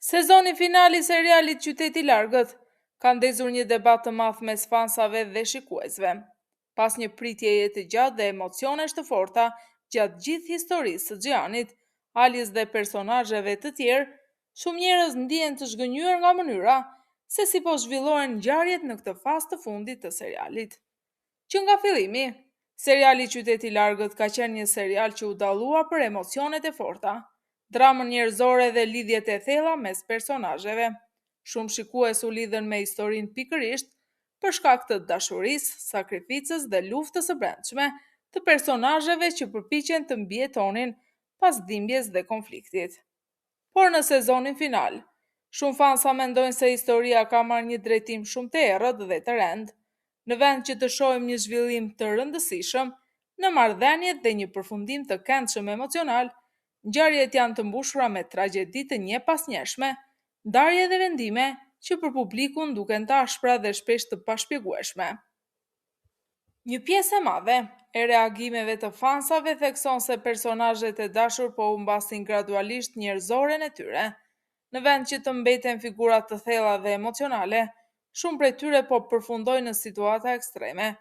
Sezoni finali i serialit Qyteti i Largët ka ndezur një debat të madh mes fansave dhe shikuesve. Pas një pritjeje të gjatë dhe emocionesh të forta gjatë gjithë historisë së Xhianit, Aliës dhe personazheve të tjerë, shumë njerëz ndihen të zhgënjur nga mënyra se si po zhvillohen ngjarjet në këtë fazë të fundit të serialit. Që nga fillimi, seriali Qyteti i Largët ka qenë një serial që u dallua për emocionet e forta, dramën njerëzore dhe lidhjet e thella mes personazheve. Shumë shikues u lidhen me historinë pikërisht për shkak të dashurisë, sakrificës dhe luftës së brendshme të personazheve që përpiqen të mbijetonin pas dhimbjes dhe konfliktit. Por në sezonin final, shumë fansa mendojnë se historia ka marrë një drejtim shumë të errët dhe të rënd, në vend që të shohim një zhvillim të rëndësishëm në marrëdhëniet dhe një përfundim të këndshëm emocional. Ngjarjet janë të mbushura me tragjedi të njepasnjeshme, ndarje dhe vendime që për publikun duken të ashpra dhe shpesh të pashpjegueshme. Një pjesë e madhe e reagimeve të fansave thekson se personazhet e dashur po humbasin gradualisht njerëzoren e tyre. Në vend që të mbeten figura të thella dhe emocionale, shumë prej tyre po përfundojnë në situata ekstreme,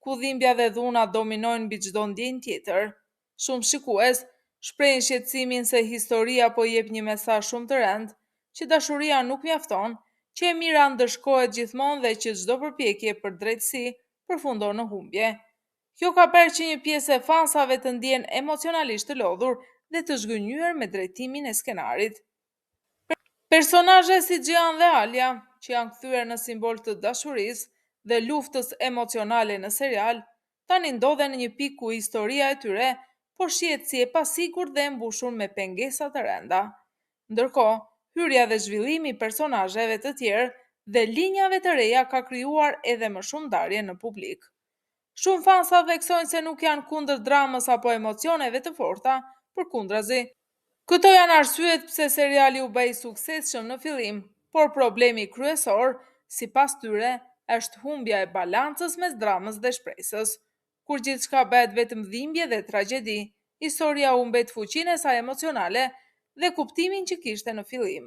ku dhimbja dhe dhuna dominojnë mbi çdo ndjenjë tjetër. Shumë shikues shprehin shqetësimin se historia po jep një mesazh shumë të rënd, që dashuria nuk mjafton, që e mira ndërshkohet gjithmonë dhe që çdo përpjekje për drejtësi përfundon në humbje. Kjo ka bërë që një pjesë e fansave të ndihen emocionalisht të lodhur dhe të zhgënjur me drejtimin e skenarit. Personazhe si Xhian dhe Alia, që janë kthyer në simbol të dashurisë dhe luftës emocionale në serial, tani ndodhen në një pikë ku historia e tyre po shihet si e pasigurt dhe e mbushur me pengesa të rënda. Ndërkohë, hyrja dhe zhvillimi i personazheve të tjerë dhe linjave të reja ka krijuar edhe më shumë ndarje në publik. Shumë fansa theksojnë se nuk janë kundër dramës apo emocioneve të forta, përkundrazi. Këto janë arsyet pse seriali u bë i suksesshëm në fillim, por problemi kryesor, sipas tyre, është humbja e balancës mes dramës dhe shpresës. Kur gjithçka bëhet vetëm dhimbje dhe tragjedi, historia humbet fuqinë e saj emocionale dhe kuptimin që kishte në fillim.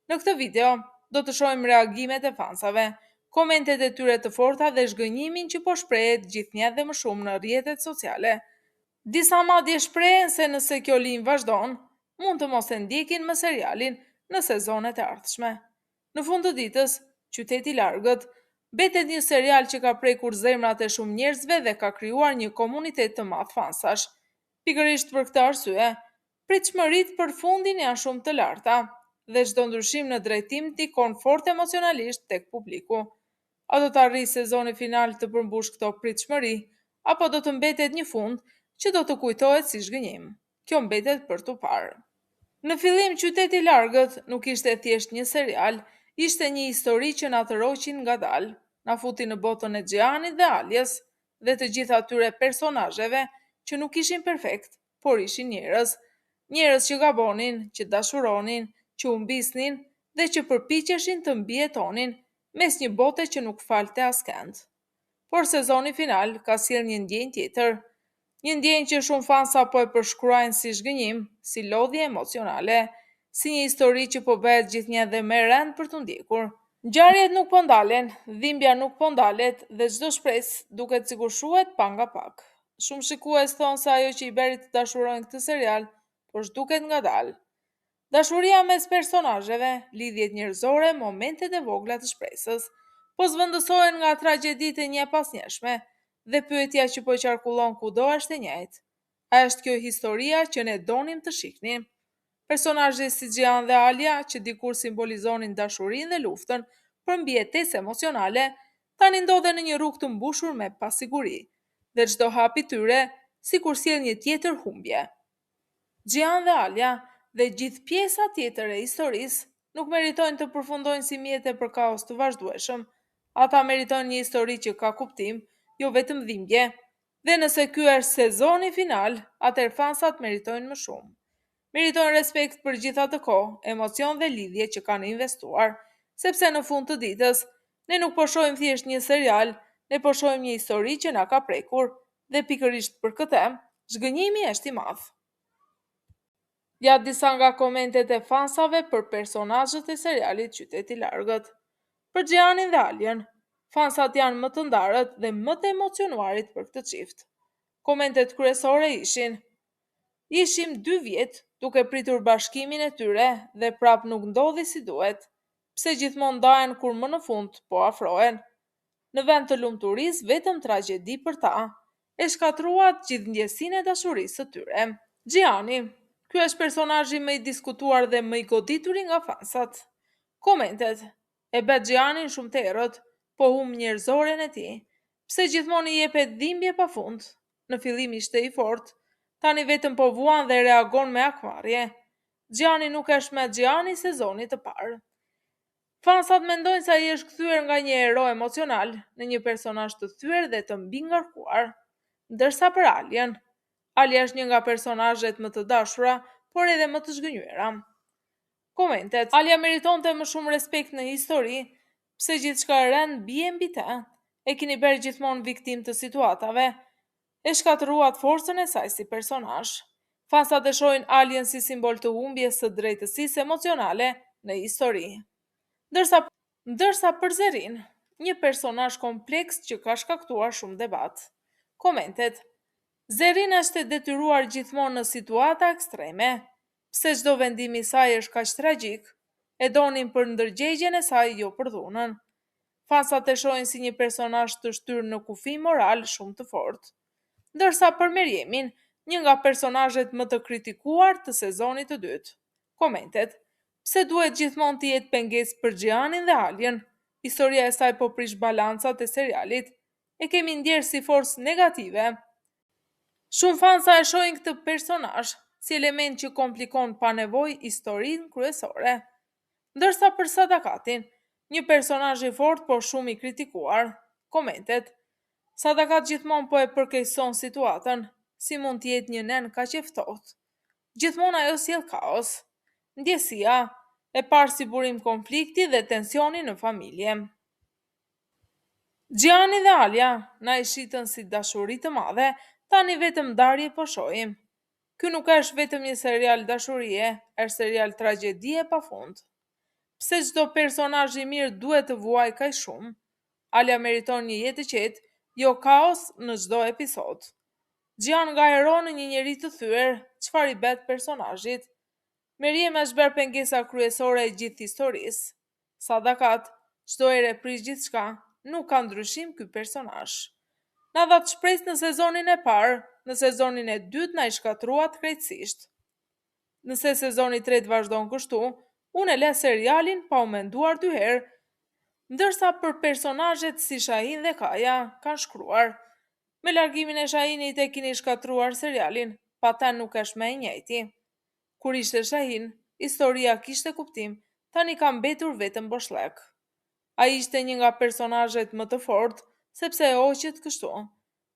Në këtë video, do të shohim reagimet e fansave, komentet e tyre të forta dhe zhgënjimin që po shprehet gjithnjë dhe më shumë në rrjetet sociale. Disa madje shprehen se nëse kjo linjë vazhdon, mund të mos e ndjekin më serialin në sezonet e ardhshme. Në fund të ditës, Qyteti i Largët mbetet një serial që ka prekur zemrat e shumë njerëzve dhe ka krijuar një komunitet të madh fansash. Pikërisht për këtë arsye, pritshmëritë për fundin janë shumë të larta dhe çdo ndryshim në drejtim ndikon fort emocionalisht tek publiku. A do të arrijë sezoni final të përmbush këto pritshmëri, apo do të mbetet një fund që do të kujtohet si zhgënjim? Kjo mbetet për tu parë. Në fillim, Qyteti i Largët nuk ishte thjesht një serial, ishte një histori që na tërhoqin ngadalë, na futi në botën e Xhianit dhe Aliës dhe të gjitha atyre personazheve që nuk ishin perfekt, por ishin njerëz. Njerëz që gabonin, që dashuronin, që humbisnin dhe që përpiqeshin të mbijetonin mes një bote që nuk falte askënd. Por sezoni final ka sjellë një ndjenjë tjetër, një ndjenjë që shumë fansa po e përshkruajnë si zhgënjim, si lodhje emocionale, si një histori që po bëhet gjithnjë dhe më e rëndë për të ndjekur. Ngjarjet nuk po ndalen, dhimbja nuk po ndalet dhe çdo shpresë duket sikur shuhet pa nga pak. Shumë shikues thonë se ajo që i bëri të dashurojnë këtë serial, po zhduket ngadalë. Dashuria mes personazheve, lidhjet njerëzore, momentet e vogla të shpresës, po zvendësohen nga tragjeditë e njepasnjeshme dhe pyetja që po qarkullon kudo është e njëjtë. A është kjo historia që ne donim të shihnim? Personazhe si Xhian dhe Alia, që dikur simbolizonin dashurinë dhe luftën për mbijetesë emocionale, tani ndodhen në një rrugë të mbushur me pasiguri, dhe çdo hap i tyre sikur sjell një tjetër humbje. Xhian dhe Alia dhe gjithë pjesa tjetër e historisë nuk meritojnë të përfundojnë si mjete për kaos të vazhdueshëm. Ata meritojnë një histori që ka kuptim, jo vetëm dhimbje, dhe nëse ky është sezoni final, atëherë fansat meritojnë më shumë. Meritojnë respekt për gjithë atë kohë, emocion dhe lidhje që kanë investuar, sepse në fund të ditës, ne nuk po shohim thjesht një serial, ne po shohim një histori që na ka prekur, dhe pikërisht për këtë, zhgënjimi është i madh. Ja disa nga komentet e fansave për personazhet e serialit Qyteti i Largët. Për Gjanin dhe Alien, fansat janë më të ndarët dhe më të emocionuarit për këtë çift. Komentet kryesore ishin: ishim 2 vjet duke pritur bashkimin e tyre dhe prap nuk ndodhi si duhet. Pse gjithmonë ndahen kur më në fund po afrohen? Në vend të lumturisë vetëm tragjedi për ta. E shkatruat gjithë ndjesinë e dashurisë së tyre. Gianni, ky është personazhi më i diskutuar dhe më i godituri nga fansat. Komentet: e bet Giannin shumë të errët, po humb njerëzoren e tij. Pse gjithmonë i jepet dhimbje pafund? Në fillim ishte i fortë, tani vetëm po vuan dhe reagon me akmarrje. Gianni nuk është me Gianni sezonit të parë. Fansat mendojnë se ai është kthyer nga një hero emocional në një personazh të thyer dhe të mbi ngarkuar. Ndërsa për Alien, Alia është një nga personazhet më të dashura, por edhe më të zgënjyera. Komentet: Alia meritonte më shumë respekt në histori, pse gjithçka e rënd bie mbi të. E keni bërë gjithmonë viktim të situatave. E shkatëruat forcën e saj si personazh. Fansat e shohin Alien si simbol të humbjes së drejtësisë emocionale në histori. Ndërsa për Zerin, një personazh kompleks që ka shkaktuar shumë debat. Komentet: Zerin është e detyruar gjithmonë në situata ekstreme, pse çdo vendim i saj është kaq tragjik, e donin për ndërgjegjen e saj jo për dhunën. Fansat e shohin si një personazh të shtyrë në kufi moral shumë të fortë. Ndërsa për Meriemin, një nga personazhet më të kritikuar të sezonit të dytë. Komentet: pse duhet gjithmonë të jetë pengesë për Gianin dhe Alien? Historia e saj po prish balancat e serialit. E kemi ndjerë si forcë negative. Shumë fansa e shohin këtë personazh si element që komplikon pa nevojë historinë kryesore. Ndërsa për Sadakatin, një personazh i fortë por shumë i kritikuar. Komentet: Sadakat gjithmonë po e përkeqëson situatën, si mund të jetë një nen kaq e ftohtë. Gjithmonë ajo sjell kaos. Ndjesia e parë si burim konflikti dhe tensioni në familje. Gianni dhe Alia na i shitën si dashuri të madhe, tani vetëm ndarje po shohim. Ky nuk është vetëm një serial dashurie, është serial tragjedie pafund. Pse çdo personazh i mirë duhet të vuajë kaq shumë? Alia meriton një jetë të qetë, jo kaos në çdo episod. Gian nga hero në një njeri të thyer, çfarë i bet personazhit? Meriem është bërë pengesa kryesore e gjithë historisë. Sadakat, çdo herë prish gjithçka, nuk ka ndryshim ky personazh. Na dha të shpresë në sezonin e parë, në sezonin e dytë na i shkatruat krejtësisht. Nëse sezoni i tretë vazhdon kështu, unë e le serialin pa u menduar 2 herë, ndërsa për personazhet si Shahin dhe Kaja kanë shkruar: me largimin e Shahinit e keni shkatruar serialin, pa ta nuk është më e njëjti. Kur ishte Shahin, historia kishte kuptim, tani ka mbetur vetëm boshllëk. Ai ishte një nga personazhet më të fortë, sepse e hoqet kështu.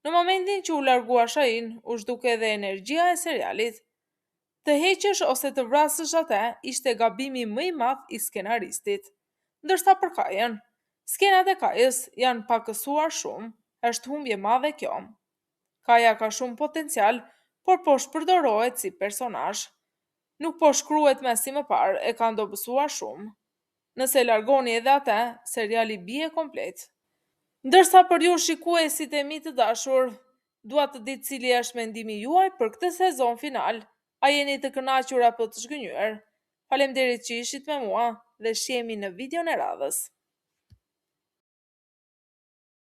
Në momentin që u largua Shahin, u zhduke edhe energjia e serialit. Të heqësh ose të vrasësh atë ishte gabimi më i madh i skenaristit. Ndërsa për Kajën, skenat e Kajës janë pakësuar shumë, është humbje madhe kjo. Kaja ka shumë potencial, por po shpërdorohet si personazh. Nuk po shkruhet me si më parë, e ka ndobësuar shumë. Nëse largoni edhe atë, seriali bie komplet. Ndërsa për ju shikuesit e mi të dashur, dua të ditë cili është mendimi juaj për këtë sezon final. A jeni të kënaqur apo të zgënjur? Faleminderit që ishit me mua dhe shihemi në videon e radhës.